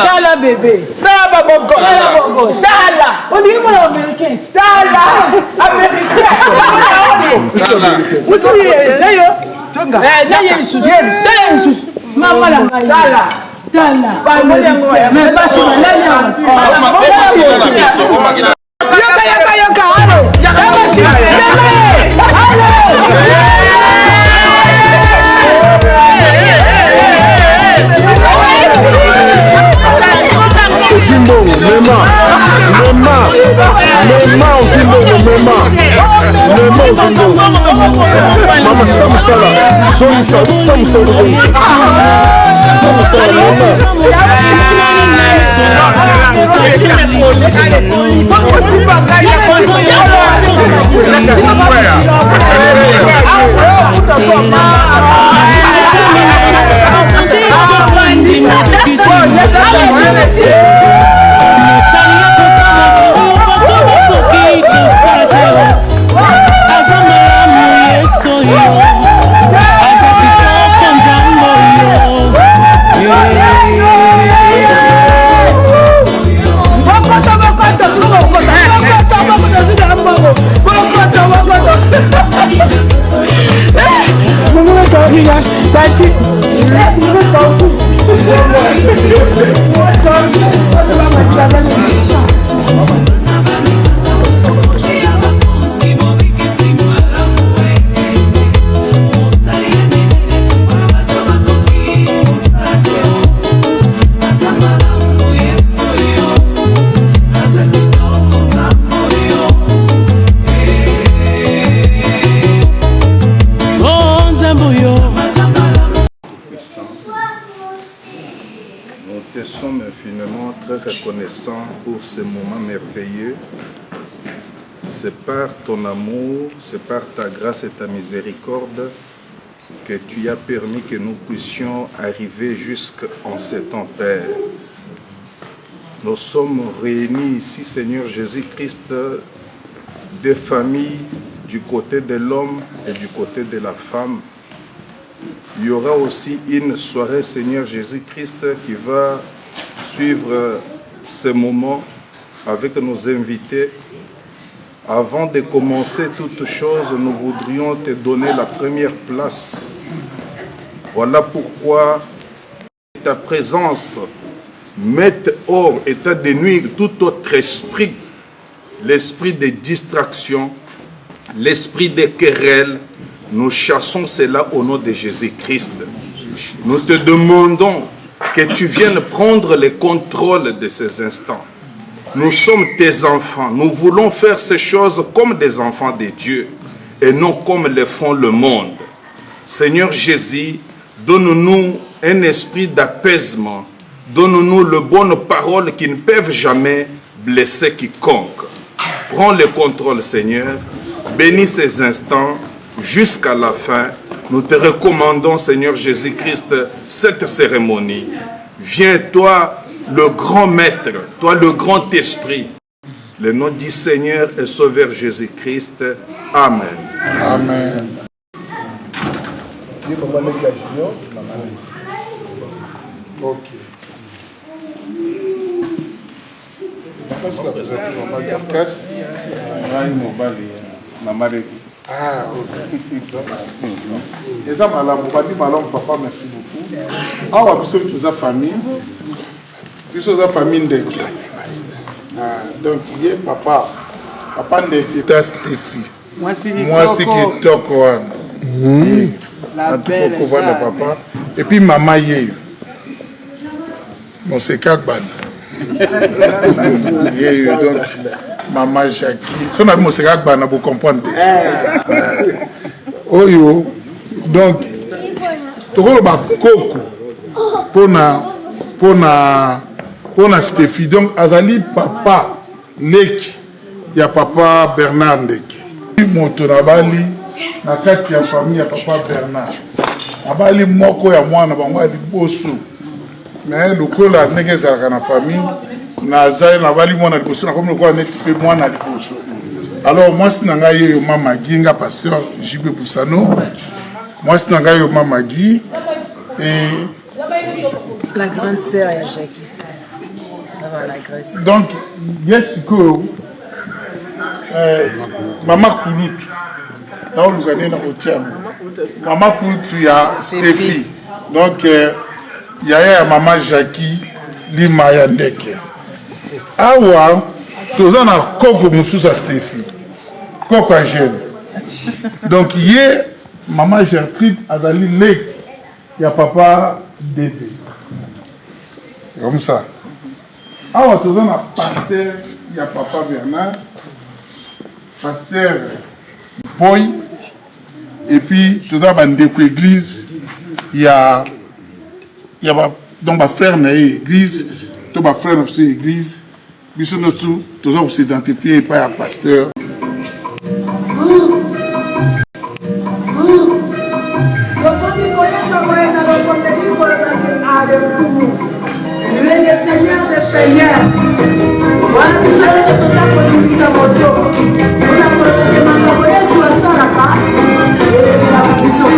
Dala bébé. Dala bobos. Dala. On dit moi américain. Dala. Américain. Vous savez, d'ailleurs. D'ailleurs, Jésus. D'ailleurs, Jésus. Maman la. Dala. Dala. Mais pas sur la Zimbo, Mema, Zimbo, Mema, Zimbo. Mama Samusala, Samusala, Nous sommes infiniment très reconnaissants pour ce moment merveilleux. C'est par ton amour, c'est par ta grâce et ta miséricorde que tu as permis que nous puissions arriver jusqu'en ce temps, Père. Nous sommes réunis ici, Seigneur Jésus-Christ, des familles du côté de l'homme et du côté de la femme. Il y aura aussi une soirée, Seigneur Jésus-Christ, qui va suivre ce moment avec nos invités. Avant de commencer toute chose, nous voudrions te donner la première place. Voilà pourquoi ta présence mette hors état de nuire tout autre esprit, l'esprit de distraction, l'esprit de querelle. Nous chassons cela au nom de Jésus-Christ. Nous te demandons que tu viennes prendre le contrôle de ces instants. Nous sommes tes enfants. Nous voulons faire ces choses comme des enfants de Dieu et non comme le font le monde. Seigneur Jésus, donne-nous un esprit d'apaisement. Donne-nous les bonnes paroles qui ne peuvent jamais blesser quiconque. Prends le contrôle, Seigneur. Bénis ces instants jusqu'à la fin. Nous te recommandons, Seigneur Jésus-Christ, cette cérémonie. Viens, toi, le grand maître, toi, le grand esprit. Le nom du Seigneur et Sauveur Jésus-Christ. Amen. Amen. Ok. Ah, ok. Les hommes à la papa, merci beaucoup. Ah, on va tous la famille. Tous la famille de donc, il est papa. Papa de Stéphie. Moi, c'est qui toque. La belle papa. Et puis, maman, mon c'est Kakban. Donc, maman Jackie. Si on a vu mon c'est Kakban, vous comprenez. Oh, yo. Donc, tu vois le coco pour na Stéphie. Donc, Azali, papa, Leki, il y a papa Bernard Ndeki. Moto Nabali, na kati ya famille ya papa Bernard. Nabali moko ya mwana bango ali boso. Mais le kola ndenge ezalaka na famille, na zali Nabali mwana liboso na comme le kola neti pe mwana liboso. Alors, moi, c'est Nangayo Mama Ginga, pasteur J.B. Boussano. Moi, c'est Nangayo Mama Gui. Et. La grande sœur et Jackie. Avant la Grèce. Donc, yes, Maman Koulout. Là, on nous a dit dans le thème. Maman Koulout, il y a Stéphie. Donc, il y a Maman Jackie, Lima Yandeke. Awa, tous en a Koko Moussousa Stéphie. Koko jeune. Donc, hier, Maman Gertrude a dali Lek. Il y a Papa Dédé. C'est comme ça. Alors, tout le monde a pasteur, il y a Papa Bernard, pasteur Boy, et puis tout le monde a une église, il y a donc ma frère dans l'église, tout ma frère dans l'église, puis tout le monde s'identifier par un pasteur. Le Seigneur des Seigneurs. Voilà, nous allons se tourner pour nous dire moto. On a demandé sur le sol là-bas. Et la mission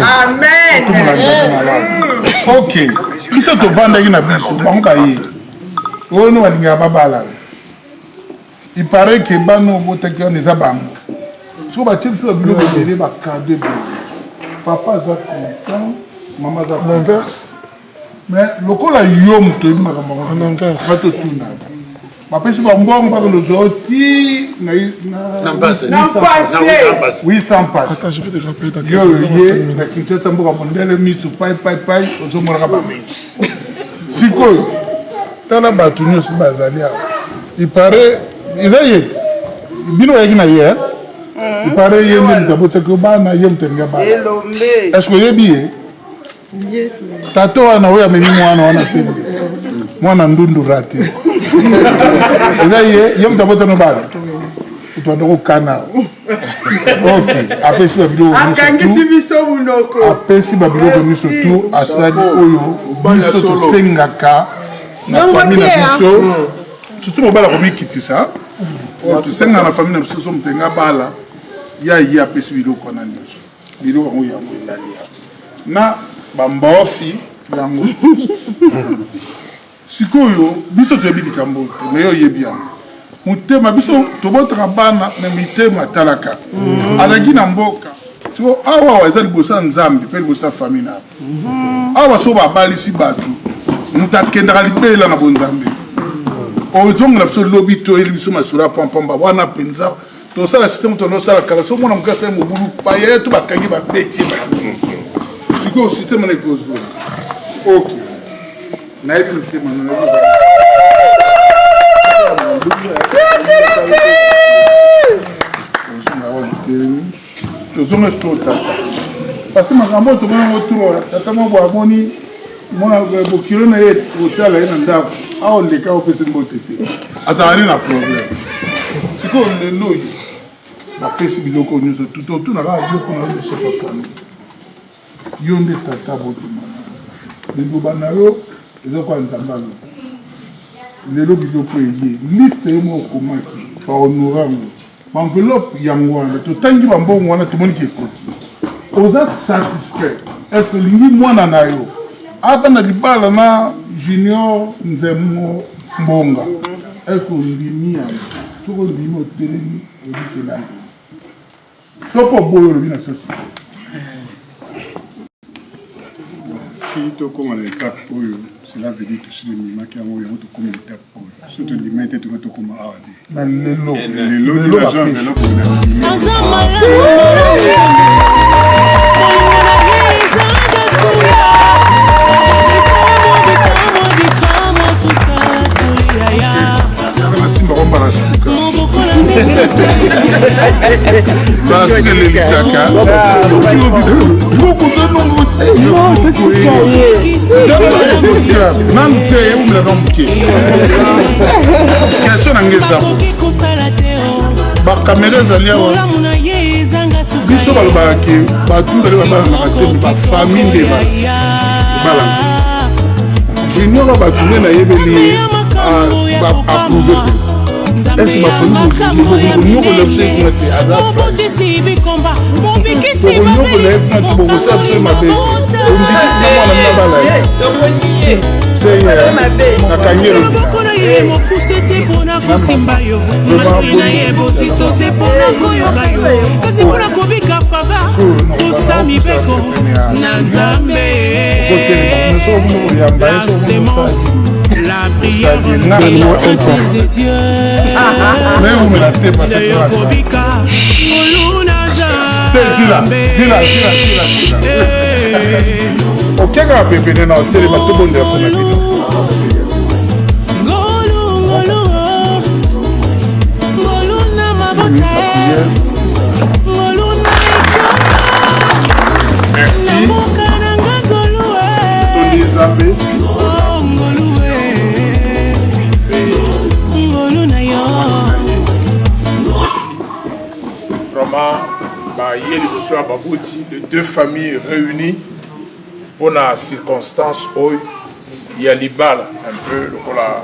Amen. Ok. Biso to vanda qui na biso, bango ye. Ono walinga babala. Il paraît que bano botaki on eza bango. So ba tili so bilo belé ba cadeau. Papa za content, maman za l'inverse. Mais lokola yo muto yi makambo en inverse. Ba to tuna. Ma pesi ba mbongo ba lo zoti na passé. Oui, sans passe. Attends, je vais te rappeler ta Yo, na kintetsa mboka mondele mitu pai ozomona ba mengi. Sikoyo. Tana batu nyonso bazali awa. Il paraît eza ye. Bino yaki na ye. Il paraît ye nde mutabote ko bana ye mtenga bana. Est-ce que yebi ye? Yes. Tato wana oya memi wana pe. Mwana ndundu rati. Eza ye mutabote no bana. Utondoko kana. Ok, apesi babilo akangisi biso munoko. Apesi babilo ni surtout asadi oyo biso to sengaka na famille na biso. Surtout mobala ko mikitisa. O to senga na famille na biso so mtenga bala. Ya apesi bilo ko na nyuso. Bilo ko ya ndali. Na bambofi yango. Sikoyo biso to yebi kambo te me yo yebi yango. Mutema biso tobotaka bana na mitema talaka azaki na mboka so awa wa ezali bosa nzambi pe bosa famille na awa so babalisi batu mutakendaka libela na bonzambe ozonga na biso lobi to eli biso masura pampamba wana penza to sala système to no sala kala so mona mukasa mobulu paye to bakangi ba beti ba siko système na kozo ok na ebi mutema na tozonga stota parce que makambo tomona motro tata moko amoni mwana bokilo na ye otala ye na ndako aoleka opesi mbote te azalani na problème sikoyo lelo oyo bapesi biloko nyonso tutunaka biloko na yo de chef ya famille yo nde tata botuma liloba na yo ezokoya nzambe aloba lelo biloko eye liste ye mo okomaki bahonora yango baenveloppe yango wana totangi bambongo wana tomoniki ekoti oza satisfait est-ce que lingi mwana na yo ata na libala na junior nzemo mbonga est-ce que ondimi yango soki ondimi otelemi olikelango soko boyo olobi na sosi si tokóma na étape oyo cela veut dire tosi lemimaki yango yango tokóma na étape oyo so tolima ete toka tokóma awa te na lelo lelo naza enveloppe aza malamu nasimba komba na suka basuka elelisaka nanu te eumela moke question nange eza bakamera ezali awa biso balobaka ke bato bale babalanaka te bafamille nde balanga junior oyo bato nde nayebeli approuve te est-ce que bafamille okoyokola te aza okoyokola ye kuna te bokosala biso mabe ondikisa mwana mnabala ye nakangi mokuse te mpona kosimba yo mati na ye bosito te mpona koyoka yo kasi mpona kobika fava tosa mibeko na nzambe la sémence la prière de Dieu de kobika oluna nzambe okekaka pepene na otelema tobondela mpona bino merci tondi nzambe vraiment baye liboso ya baboti les deux familles réunies pour la circonstance oyo ya libala un peu lokola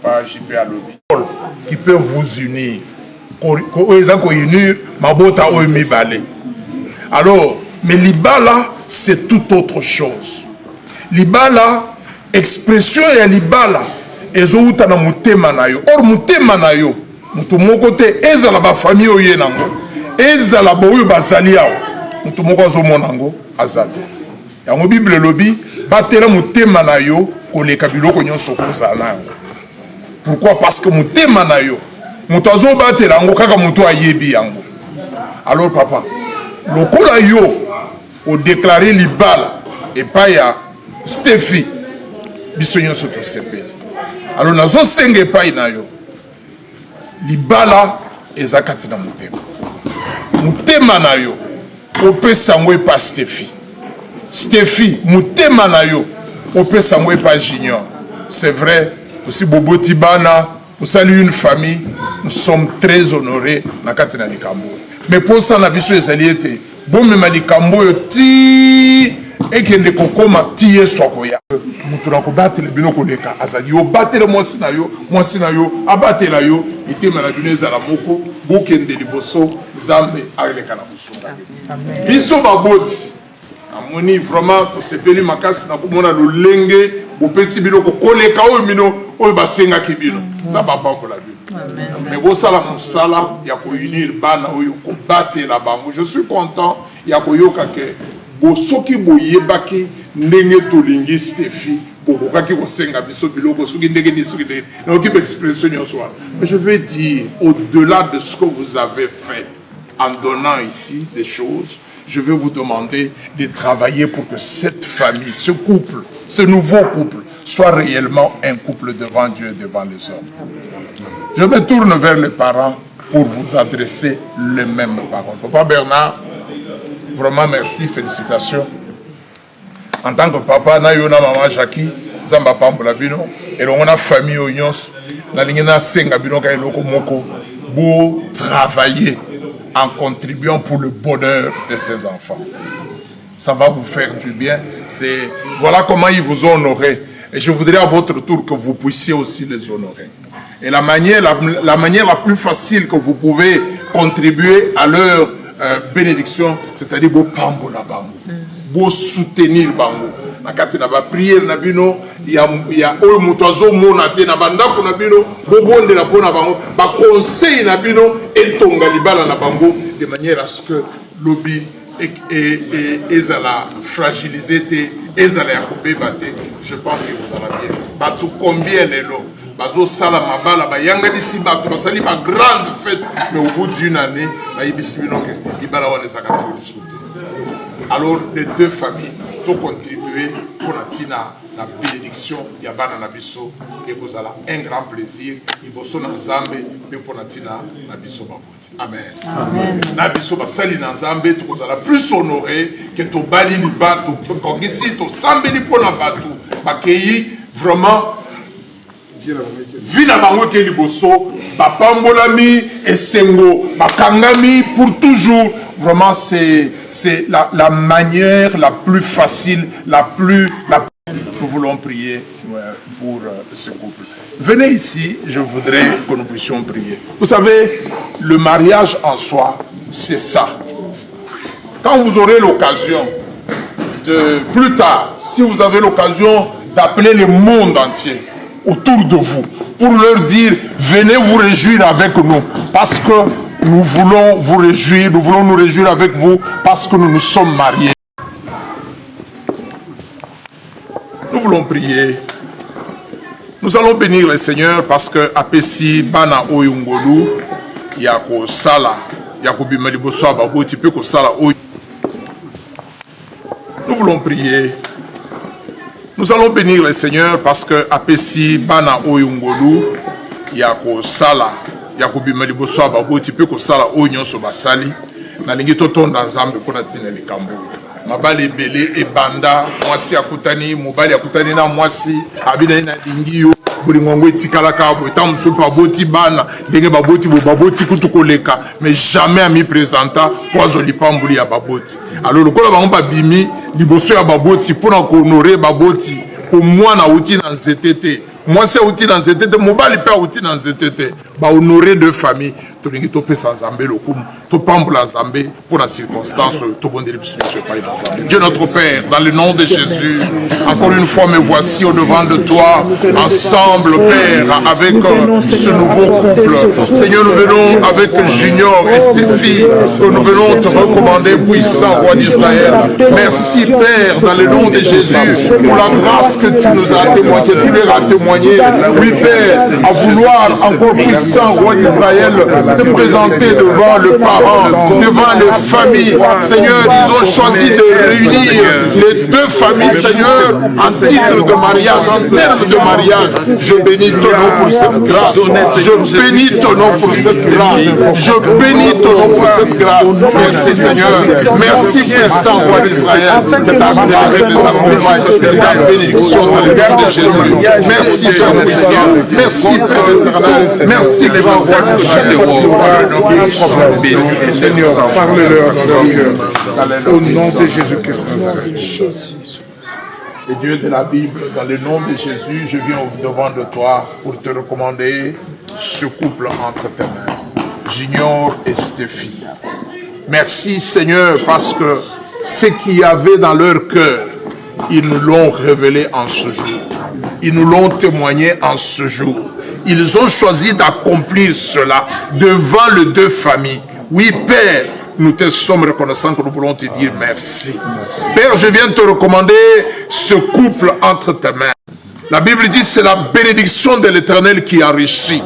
papa JP Alobi qui peut vous unir. Unir mabota oemi balé. Alors, mais libala c'est tout autre chose. Libala expression ya libala ezouta na mutema na yo. Or mutema na yo mutu moko te ezala ba famille oye nango. Ezala boyo bazali awo. Mutu moko azomona nango azate. Yango Bible lobi batela mutema na yo koleka biloko nyonso kozala nango. Pourquoi? Parce que mutema na yo mutu azobatela yango kaka mutu ayebi yango. Alors papa, lokola yo o déclarer libala et pas ya Stéphie biso nyonso to sepeli. Alors nazo senge pa na yo libala ezakati na mutema. Mutema na yo opesa ngwe pa Stéphie. Stéphie mutema na yo opesa ngwe pa Junior. C'est vrai, aussi Bobo Tibana, pour saluer une famille, nous sommes très honorés na kati na likambo. Mais pour ça na biso ezaliete bon me malikambo yo ti ekende kokoma ti yeso koya. Mutu na ko batele biloko leka azali yo batele mwasi na yo abatela yo itema na bineza la moko bokende liboso Nzambe aleka na busunga. Biso baboti amoni vraiment to sepeli makasi na komona lolenge bopesi biloko koleka oyo mino oyo basenga kibino ça va pas pour la vie. Mais vous sala musala ya ko unir bana oyo ko batela bango. Je suis content ya ko yoka ke bosoki boyebaki ndenge tolingi Stéphie bokokaki kosenga biso biloko soki ndenge ni soki ndenge na okipe expression nyonso. Mais je veux dire au-delà de ce que vous avez fait en donnant ici des choses, je vais vous demander de travailler pour que cette famille, ce couple, ce nouveau couple soit réellement un couple devant Dieu et devant les hommes. Je me tourne vers les parents pour vous adresser les mêmes paroles. Papa Bernard, vraiment merci, félicitations. En tant que papa, na yona maman Jackie, zamba pambola bino, et on a famille onyos, na lingena senga bino ka eloko moko, beau travailler en contribuant pour le bonheur de ses enfants. Ça va vous faire du bien. Voilà comment ils vous ont honoré. Et je voudrais à votre tour que vous puissiez aussi les honorer. Et la manière la plus facile que vous pouvez contribuer à leur bénédiction, c'est-à-dire beau pambo na bango, beau soutenir bango. Na kati na ba prière na bino, ya oyo mutozo mona te na bandako na bino, bo bonde na pona bango, ba conseil na bino etonga libala na bango de manière à ce que lobby ezala fragiliser ezala yakobe bate. Je pense que vous allez bien. Bato combien les lots bazo sala mabala ba yanga disi bato basali ba grande fête, mais au bout d'une année ba yibisi bino ke ibala wana saka ko soutenir. Alors les deux familles to contribuer pour la bénédiction ya bana na biso et vous allez un grand plaisir iboso na Nzambe pe pour na biso baboti. Amen. Amen. Na biso basali na Nzambe to kozala plus honoré que to bali liba to kongisi to sambeli pour na batu bakei vraiment vina bango ke liboso bapambolami esengo bakangami pour toujours. Vraiment, c'est la manière la plus facile, Nous voulons prier pour ce couple. Venez ici, je voudrais que nous puissions prier. Vous savez, le mariage en soi, c'est ça. Quand vous aurez l'occasion plus tard, si vous avez l'occasion d'appeler le monde entier autour de vous, pour leur dire, venez vous réjouir avec nous, parce que nous voulons vous réjouir, nous voulons nous réjouir avec vous parce que nous nous sommes mariés. Nous voulons prier. Nous allons bénir le Seigneur parce que apesi bana oyungolu yako sala yako bimaliboso ababoti pe ko sala oy. Nous voulons prier. Nous allons bénir le Seigneur parce que apesi bana oyungolu yako sala yakobima liboso ababoti pe kosala oyo nyonso basali nalingi totonda Nzambe mpona ntina likambo mabali ebele ebanda mwasi akutani mobali akutani na mwasi abinani na lingi yo bolingongo etikalaka bo eta mosusu baboti bana ndenge baboti kutu koleka mais jamais ami présenta po azoli pamboli ya baboti. Alors lokola bango babimi liboso ya baboti mpona kohonore baboti po mwana auti na nzete te Moi, c'est outil dans cette tête. Mon bal pas outil dans cette tête. Bah, honorer deux familles. Tu n'es pas sans zambé le coup. Tu pas en zambé pour la circonstance. Tu bon délai Dieu notre Père, dans le nom de Jésus, encore une fois, me voici au devant de toi, ensemble, Père, avec ce nouveau couple. Seigneur, nous venons avec Junior et Stéphie, que nous venons te recommander, puissant roi d'Israël. Merci, Père, dans le nom de Jésus, pour la grâce que tu nous as témoigné, que tu leur as témoigné. Oui, Père, à vouloir encore puissant roi d'Israël se présenter devant le parent, devant les familles. Seigneur, ils ont choisi de réunir les deux familles, Seigneur, en titre de mariage, en termes de mariage. Je bénis ton nom pour cette grâce. Je bénis ton nom pour cette grâce. Je bénis ton nom pour cette grâce. Merci, Seigneur. Merci, puissant roi d'Israël, de ta grâce, de ta compagnie, de ta bénédiction dans le nom de Jésus. Merci, Père puissant. Merci, Père éternel. Merci, grand roi de Seigneur, parle-leur dans leur cœur. Au nom de Jésus-Christ Nazareth. Et Dieu de la Bible, dans le nom de Jésus, je viens devant de toi pour te recommander ce couple entre tes mains, Junior et Stéphie. Merci Seigneur, parce que ce qu'il y avait dans leur cœur, ils nous l'ont révélé en ce jour. Ils nous l'ont témoigné en ce jour. Ils ont choisi d'accomplir cela devant les deux familles. Oui, Père, nous te sommes reconnaissants que nous voulons te dire merci. Père, je viens te recommander ce couple entre tes mains. La Bible dit c'est la bénédiction de l'Éternel qui enrichit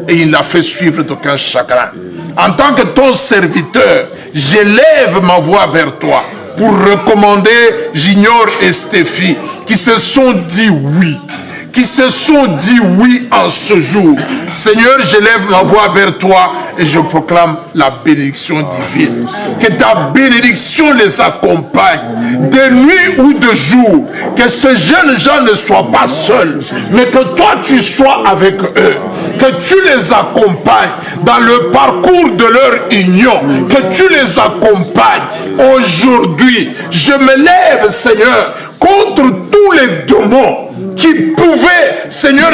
et il l'a fait suivre d'aucun chagrin. En tant que ton serviteur, j'élève ma voix vers toi pour recommander Junior et Stéphie qui se sont dit oui. Qui se sont dit oui en ce jour. Seigneur, j'élève ma voix vers toi et je proclame la bénédiction divine. Que ta bénédiction les accompagne de nuit ou de jour. Que ces jeunes gens ne soient pas seuls, mais que toi tu sois avec eux. Que tu les accompagnes dans le parcours de leur union. Que tu les accompagnes. Aujourd'hui, je me lève, Seigneur, contre tous les démons qui pouvaient, Seigneur,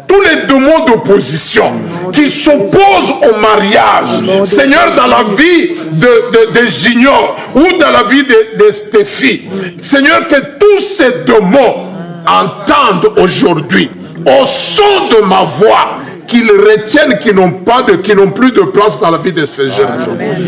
tous les démons d'opposition qui s'opposent au mariage, Seigneur, dans la vie de Junior ou dans la vie de Stéphie. Seigneur, que tous ces démons entendent aujourd'hui, au son de ma voix, qu'ils retiennent qu'ils n'ont plus de place dans la vie de ces jeunes.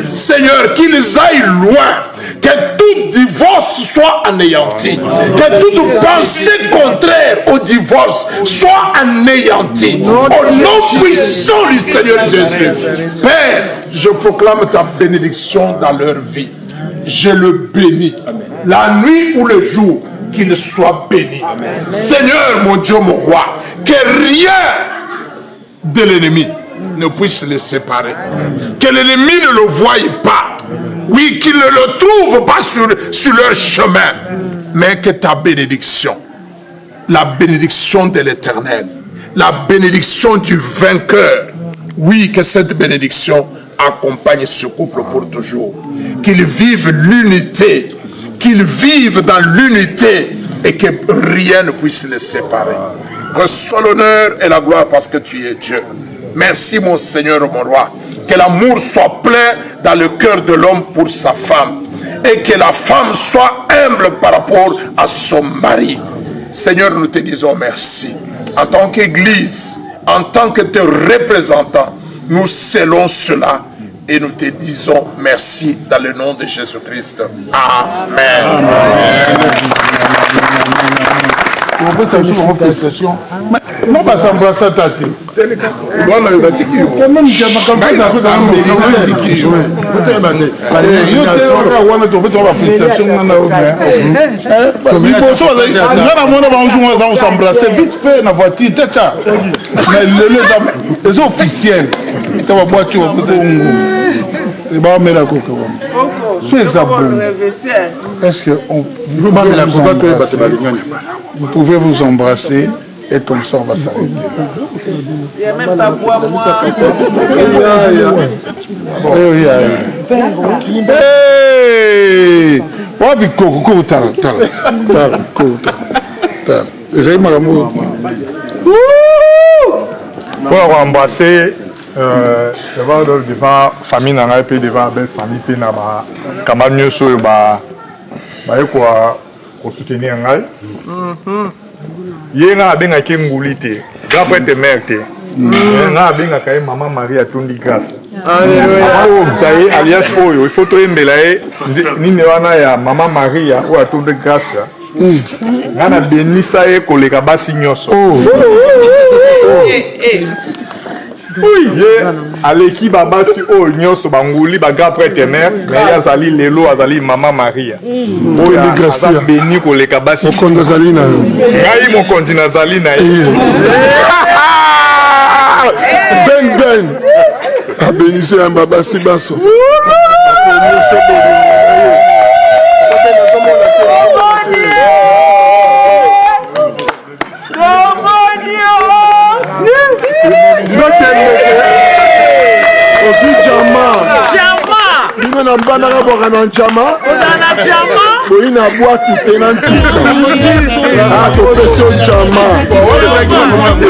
Seigneur, qu'ils aillent loin, que tout divorce soit anéanti, que toute pensée contraire au divorce soit anéantie. Au nom puissant du Seigneur Jésus, Père, je proclame ta bénédiction dans leur vie. Je le bénis. La nuit ou le jour, qu'il soit béni. Seigneur, mon Dieu, mon roi, que rien de l'ennemi ne puisse les séparer. Que l'ennemi ne le voie pas. Oui, qu'il ne le trouve pas sur leur chemin. Mais que ta bénédiction, la bénédiction de l'Éternel, la bénédiction du vainqueur, oui, que cette bénédiction accompagne ce couple pour toujours. Qu'ils vivent l'unité, qu'ils vivent dans l'unité et que rien ne puisse les séparer. Reçois l'honneur et la gloire parce que tu es Dieu. Merci mon Seigneur, mon roi. Que l'amour soit plein dans le cœur de l'homme pour sa femme. Et que la femme soit humble par rapport à son mari. Seigneur, nous te disons merci. En tant qu'Église, en tant que tes représentants, nous scellons cela. Et nous te disons merci dans le nom de Jésus-Christ. Amen. Non, pas semblant ça tâter. Voilà, il va dire qu'il y a même qui a pas comme ça. C'est vite fait la voiture. Les officiels. Est-ce que vous pouvez vous embrasser et comme ça on va s'arrêter. Il n'y a même pas boire moi. Hey! Pour embrasser devant famille nanga pe devant belle famille pe na ba campagne so ba quoi ko soutenir ngai yenga benga ke ngulite grand prêtre mère te nga benga kay maman Marie atondi grâce oh ça y est alias oyo il faut to embela nini wana ya maman Maria ou atondi grâce nga na benisa e koleka basi nyoso oui, aleki babasi o nyonso banguli ba grand prêtre mère mais azali lelo azali maman Maria. Oyo Gracia beni koleka basi mokonzi azali na yo. Ngai mokonzi nazali na ye. Ben abénissez un babasi baso. Na mbanda na boka na nchama boyi na bwatu te na ntika topesi o nchama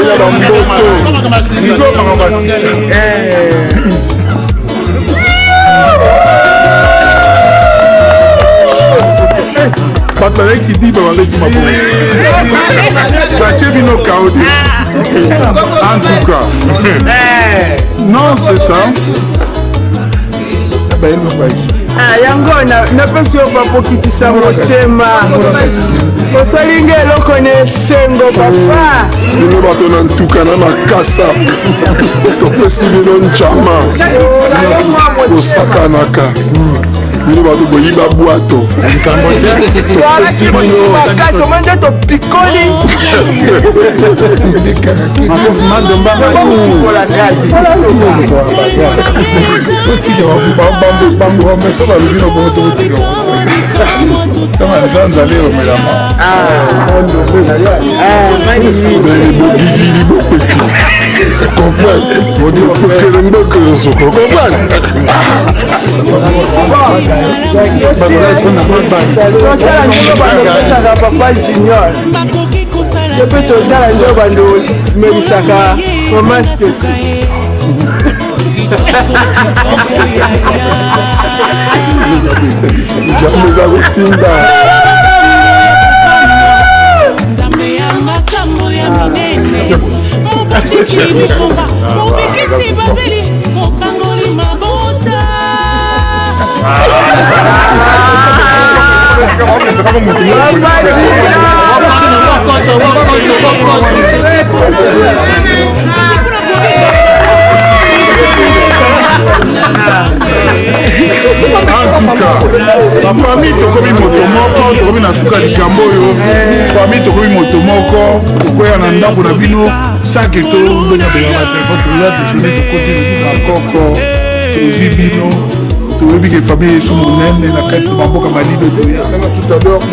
ya bamboto bato baleki diba baleki mabo batie bino kaode en tout cas non c'est ça. yango napesi yo bapokitisa motema osalingi eloko na esengo papa bino bato na ntuka na makasa topesi bino njama kosakanaka bino bato boyiba bwato topesi bino makasi oma nde topikoli bogigili bopeki comprendre mbokeloso comprendre totala ndenge bandopesaka papa junior epe tozala nde bandomelisaka mama stesi jameza kotinda mobotisi bikomba mobikisi babeli mokangoli mabota la famille tokomi moto moko tokomi na suka likambo oyo famille tokomi moto moko tokoya na ndako na bino sake to benga benga na telefone toya déjeuner tokoti na koko tozwi bino toyebi ke famille esu monene na kati bamboka malido toya tout à l'heure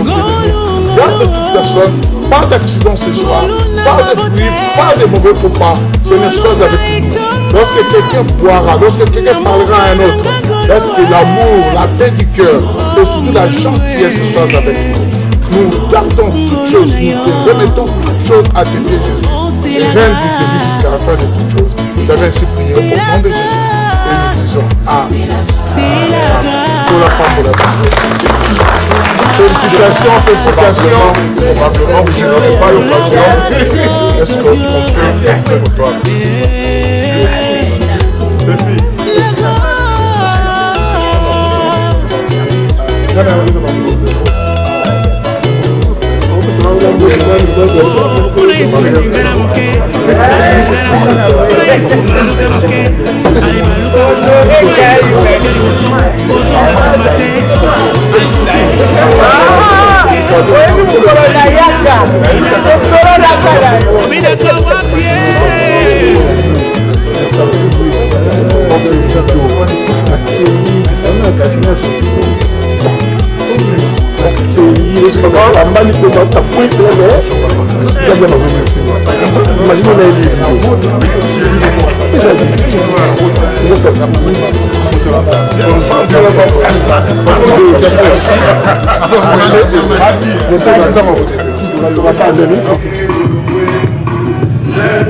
garde toute personne pas d'accident ce soir pas de pluie pas de mauvais faux pas c'est une chose avec nous lorsque quelqu'un boira lorsque quelqu'un parlera à un autre lorsque l'amour la paix du cœur et surtout la gentillesse soit avec nous nous gardons toutes choses nous remettons toutes choses à tes pieds Jésus et rien du début jusqu'à la fin de toutes choses nous avons ainsi prié au nom de Jésus et nous disons Amen pour la femme de la vie. Félicitations. Probablement, vous n'aurez pas l'occasion. Est-ce que tu comprends pour toi? Thank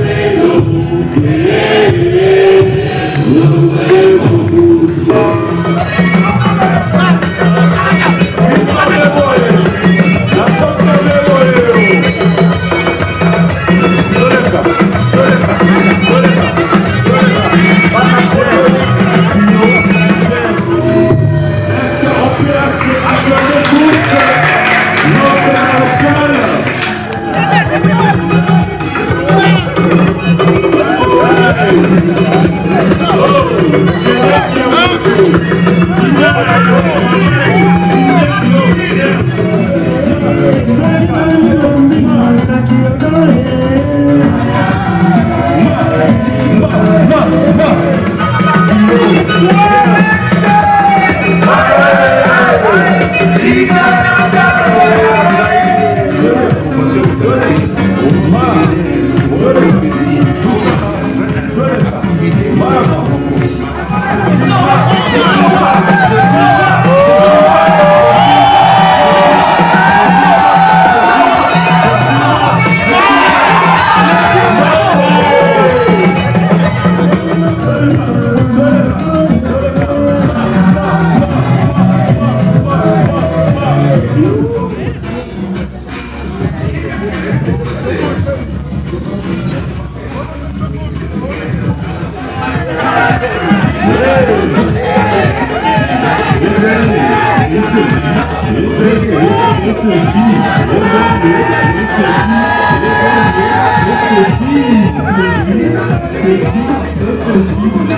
you.